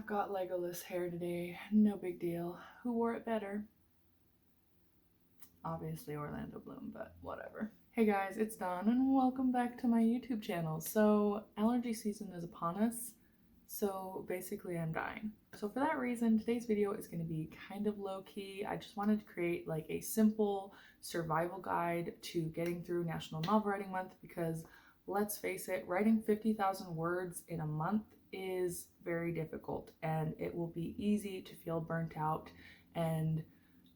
I've got Legolas hair today. No big deal. Who wore it better? Obviously Orlando Bloom, but whatever. Hey guys, it's Dawn and welcome back to my YouTube channel. So allergy season is upon us. So basically I'm dying. So for that reason, today's video is going to be kind of low-key. I just wanted to create like a simple survival guide to getting through National Novel Writing Month because let's face it, writing 50,000 words in a month is very difficult and it will be easy to feel burnt out and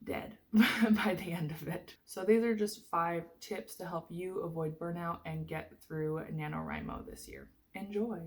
dead by the end of it. So these are just 5 tips to help you avoid burnout and get through NaNoWriMo this year. Enjoy!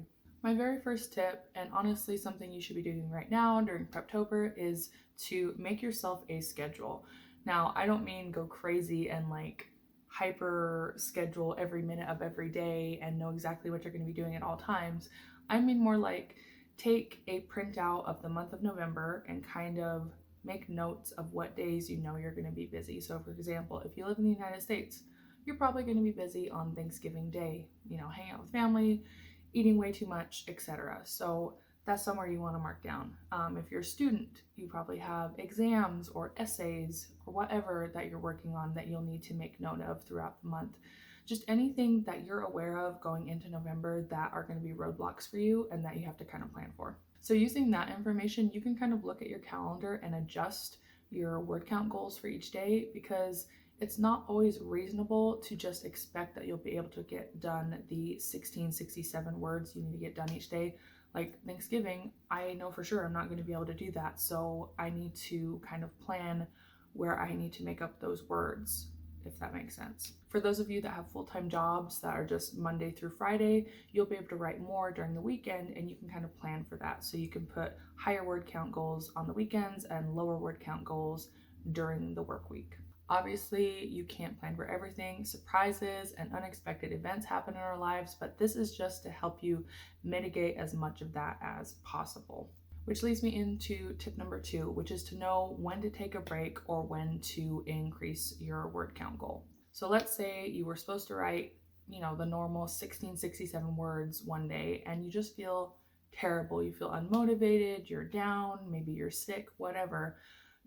My very first tip, and honestly something you should be doing right now during Preptober, is to make yourself a schedule. Now, I don't mean go crazy and like hyper schedule every minute of every day and know exactly what you're going to be doing at all times. I mean more like take a printout of the month of November and kind of make notes of what days you know you're going to be busy. So for example, if you live in the United States, you're probably going to be busy on Thanksgiving Day, hanging out with family, eating way too much, etc. So that's somewhere you want to mark down. If you're a student, you probably have exams or essays or whatever that you're working on that you'll need to make note of throughout the month. Just anything that you're aware of going into November that are going to be roadblocks for you and that you have to kind of plan for. So using that information, you can kind of look at your calendar and adjust your word count goals for each day, because it's not always reasonable to just expect that you'll be able to get done the 1667 words you need to get done each day. Like Thanksgiving, I know for sure I'm not going to be able to do that. So I need to kind of plan where I need to make up those words, if that makes sense. For those of you that have full-time jobs that are just Monday through Friday, you'll be able to write more during the weekend and you can kind of plan for that. So you can put higher word count goals on the weekends and lower word count goals during the work week. Obviously, you can't plan for everything. Surprises and unexpected events happen in our lives, but this is just to help you mitigate as much of that as possible. Which leads me into tip number 2, which is to know when to take a break or when to increase your word count goal. So let's say you were supposed to write, the normal 1667 words one day and you just feel terrible. You feel unmotivated, you're down, maybe you're sick, whatever.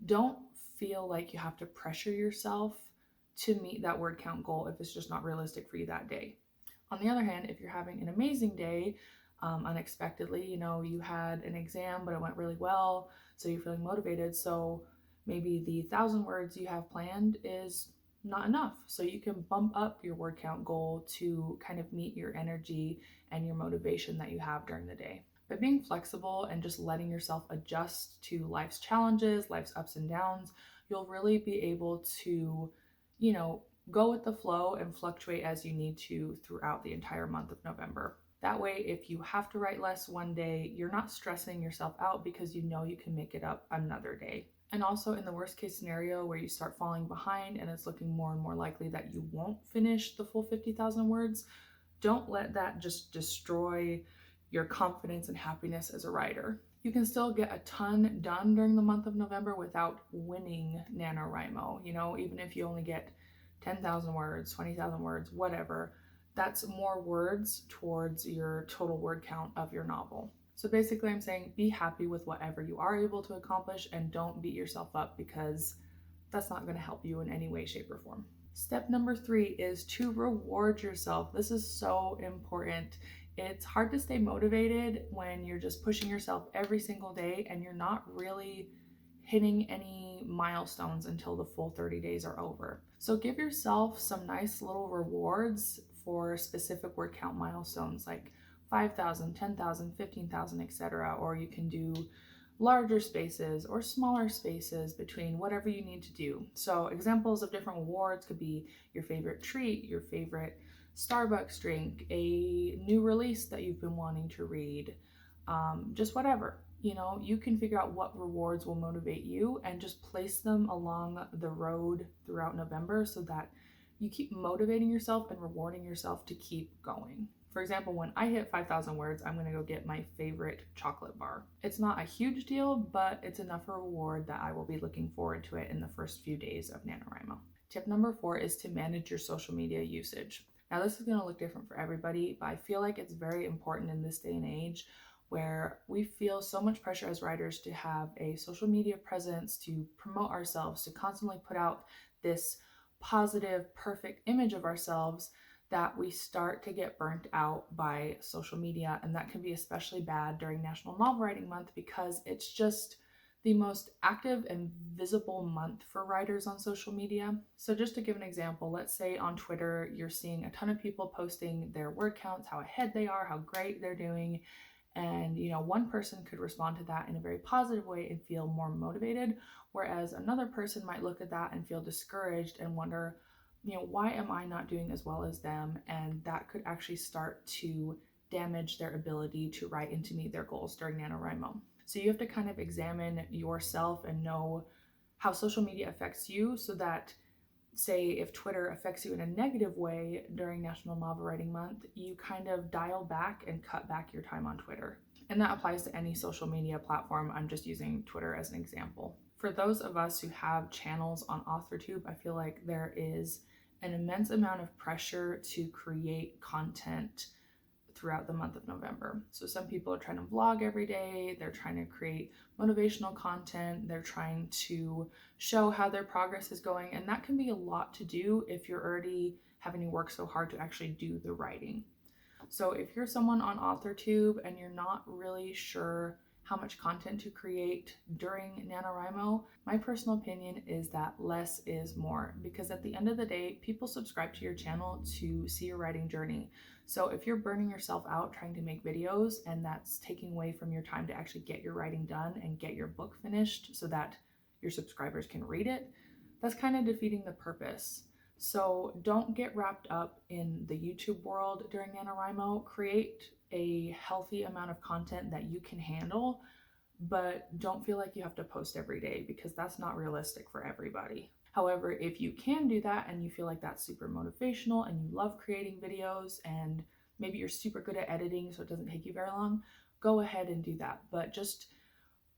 Don't feel like you have to pressure yourself to meet that word count goal if it's just not realistic for you that day. On the other hand, if you're having an amazing day, unexpectedly, you had an exam, but it went really well, so you're feeling motivated. So maybe the 1,000 words you have planned is not enough. So you can bump up your word count goal to kind of meet your energy and your motivation that you have during the day. By being flexible and just letting yourself adjust to life's challenges, life's ups and downs, you'll really be able to, go with the flow and fluctuate as you need to throughout the entire month of November. That way, if you have to write less one day, you're not stressing yourself out because you know you can make it up another day. And also in the worst case scenario where you start falling behind and it's looking more and more likely that you won't finish the full 50,000 words, don't let that just destroy your confidence and happiness as a writer. You can still get a ton done during the month of November without winning NaNoWriMo. Even if you only get 10,000 words, 20,000 words, whatever, that's more words towards your total word count of your novel. So basically I'm saying be happy with whatever you are able to accomplish and don't beat yourself up because that's not going to help you in any way, shape, or form. Step number 3 is to reward yourself. This is so important. It's hard to stay motivated when you're just pushing yourself every single day and you're not really hitting any milestones until the full 30 days are over. So give yourself some nice little rewards for specific word count milestones like 5,000, 10,000, 15,000, etc. Or you can do larger spaces or smaller spaces between whatever you need to do. So examples of different rewards could be your favorite treat, your favorite Starbucks drink, a new release that you've been wanting to read, just whatever. You can figure out what rewards will motivate you and just place them along the road throughout November so that you keep motivating yourself and rewarding yourself to keep going. For example, when I hit 5,000 words, I'm going to go get my favorite chocolate bar. It's not a huge deal, but it's enough of a reward that I will be looking forward to it in the first few days of NaNoWriMo. Tip number 4 is to manage your social media usage. Now, this is going to look different for everybody, but I feel like it's very important in this day and age where we feel so much pressure as writers to have a social media presence, to promote ourselves, to constantly put out this positive, perfect image of ourselves, that we start to get burnt out by social media. And that can be especially bad during National Novel Writing Month because it's just the most active and visible month for writers on social media. So just to give an example, let's say on Twitter, you're seeing a ton of people posting their word counts, how ahead they are, how great they're doing. And, one person could respond to that in a very positive way and feel more motivated, whereas another person might look at that and feel discouraged and wonder, why am I not doing as well as them? And that could actually start to damage their ability to write and to meet their goals during NaNoWriMo. So you have to kind of examine yourself and know how social media affects you, so that, say, if Twitter affects you in a negative way during National Novel Writing Month, you kind of dial back and cut back your time on Twitter. And that applies to any social media platform. I'm just using Twitter as an example. For those of us who have channels on AuthorTube, I feel like there is an immense amount of pressure to create content throughout the month of November. So some people are trying to vlog every day, they're trying to create motivational content, they're trying to show how their progress is going, and that can be a lot to do if you're already having to work so hard to actually do the writing. So if you're someone on AuthorTube and you're not really sure how much content to create during NaNoWriMo, my personal opinion is that less is more, because at the end of the day, people subscribe to your channel to see your writing journey. So if you're burning yourself out trying to make videos and that's taking away from your time to actually get your writing done and get your book finished so that your subscribers can read it, that's kind of defeating the purpose. So don't get wrapped up in the YouTube world during NaNoWriMo. Create a healthy amount of content that you can handle, but don't feel like you have to post every day, because that's not realistic for everybody. However, if you can do that and you feel like that's super motivational and you love creating videos and maybe you're super good at editing so it doesn't take you very long, go ahead and do that. But just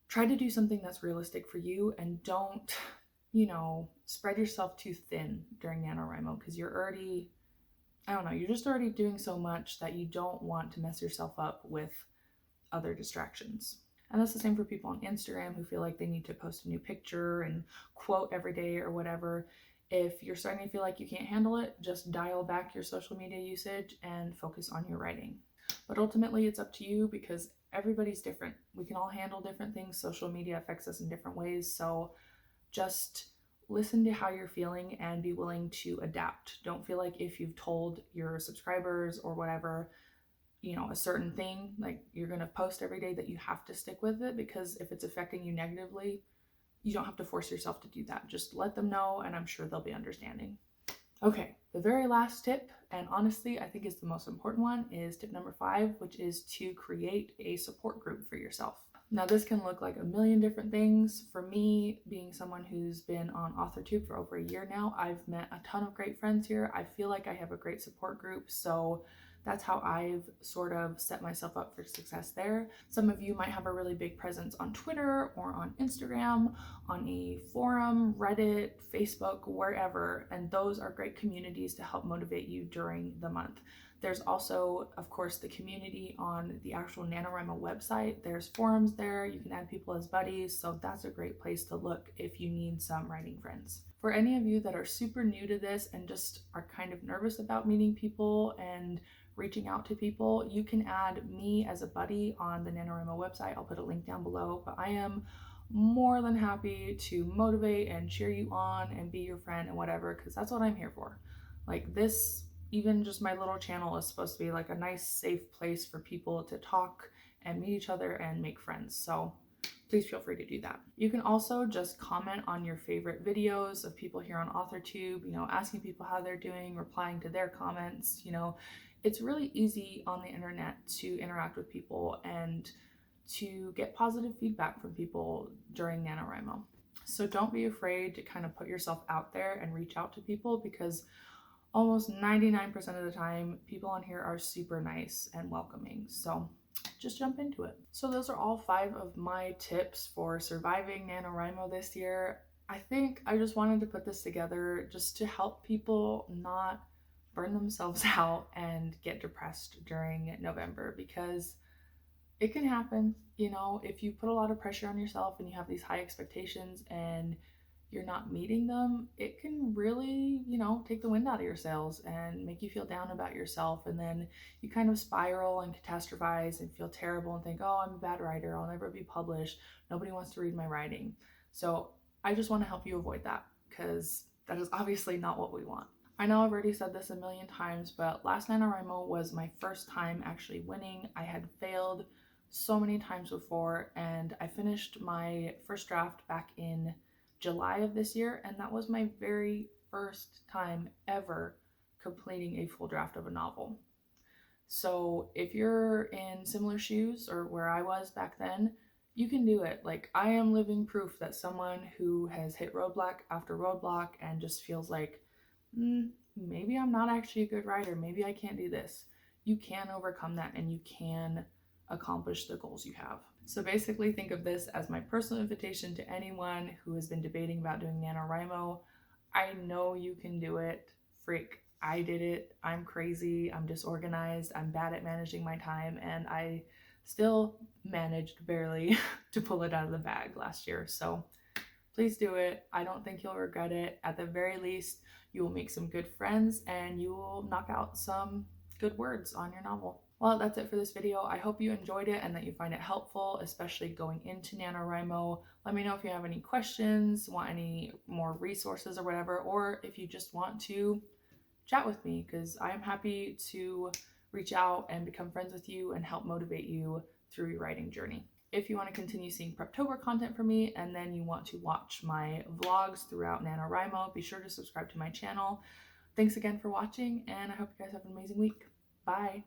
try to do something that's realistic for you, and don't, spread yourself too thin during NaNoWriMo, because you're just already doing so much that you don't want to mess yourself up with other distractions. And that's the same for people on Instagram who feel like they need to post a new picture and quote every day or whatever. If you're starting to feel like you can't handle it, just dial back your social media usage and focus on your writing. But ultimately, it's up to you, because everybody's different. We can all handle different things. Social media affects us in different ways. So just listen to how you're feeling and be willing to adapt. Don't feel like if you've told your subscribers or whatever, a certain thing, like you're going to post every day, that you have to stick with it, because if it's affecting you negatively, you don't have to force yourself to do that. Just let them know, and I'm sure they'll be understanding. Okay, the very last tip, and honestly, I think is the most important one, is tip number 5, which is to create a support group for yourself. Now, this can look like a million different things. For me, being someone who's been on AuthorTube for over a year now, I've met a ton of great friends here. I feel like I have a great support group, so that's how I've sort of set myself up for success there. Some of you might have a really big presence on Twitter or on Instagram, on a forum, Reddit, Facebook, wherever, and those are great communities to help motivate you during the month. There's also, of course, the community on the actual NaNoWriMo website. There's forums there. You can add people as buddies, so that's a great place to look if you need some writing friends. For any of you that are super new to this and just are kind of nervous about meeting people and reaching out to people, you can add me as a buddy on the NaNoWriMo website. I'll put a link down below, but I am more than happy to motivate and cheer you on and be your friend and whatever, because that's what I'm here for. Like this, even just my little channel is supposed to be like a nice, safe place for people to talk and meet each other and make friends. So please feel free to do that. You can also just comment on your favorite videos of people here on AuthorTube, asking people how they're doing, replying to their comments. It's really easy on the internet to interact with people and to get positive feedback from people during NaNoWriMo. So don't be afraid to kind of put yourself out there and reach out to people, because almost 99% of the time, people on here are super nice and welcoming. So just jump into it. So those are all 5 of my tips for surviving NaNoWriMo this year. I think I just wanted to put this together just to help people not burn themselves out and get depressed during November, because it can happen, you know, if you put a lot of pressure on yourself and you have these high expectations and you're not meeting them, it can really, you know, take the wind out of your sails and make you feel down about yourself. And then you kind of spiral and catastrophize and feel terrible and think, oh, I'm a bad writer. I'll never be published. Nobody wants to read my writing. So I just want to help you avoid that, because that is obviously not what we want. I know I've already said this a million times, but last NaNoWriMo was my first time actually winning. I had failed so many times before, and I finished my first draft back in July of this year, and that was my very first time ever completing a full draft of a novel. So if you're in similar shoes or where I was back then, you can do it. Like, I am living proof that someone who has hit roadblock after roadblock and just feels like, maybe I'm not actually a good writer, maybe I can't do this. You can overcome that and you can accomplish the goals you have. So basically, think of this as my personal invitation to anyone who has been debating about doing NaNoWriMo. I know you can do it. Freak, I did it. I'm crazy. I'm disorganized. I'm bad at managing my time, and I still managed barely to pull it out of the bag last year. So please do it. I don't think you'll regret it. At the very least, you will make some good friends and you will knock out some good words on your novel. Well, that's it for this video. I hope you enjoyed it and that you find it helpful, especially going into NaNoWriMo. Let me know if you have any questions, want any more resources or whatever, or if you just want to chat with me, because I am happy to reach out and become friends with you and help motivate you through your writing journey. If you want to continue seeing Preptober content from me and then you want to watch my vlogs throughout NaNoWriMo, be sure to subscribe to my channel. Thanks again for watching, and I hope you guys have an amazing week. Bye!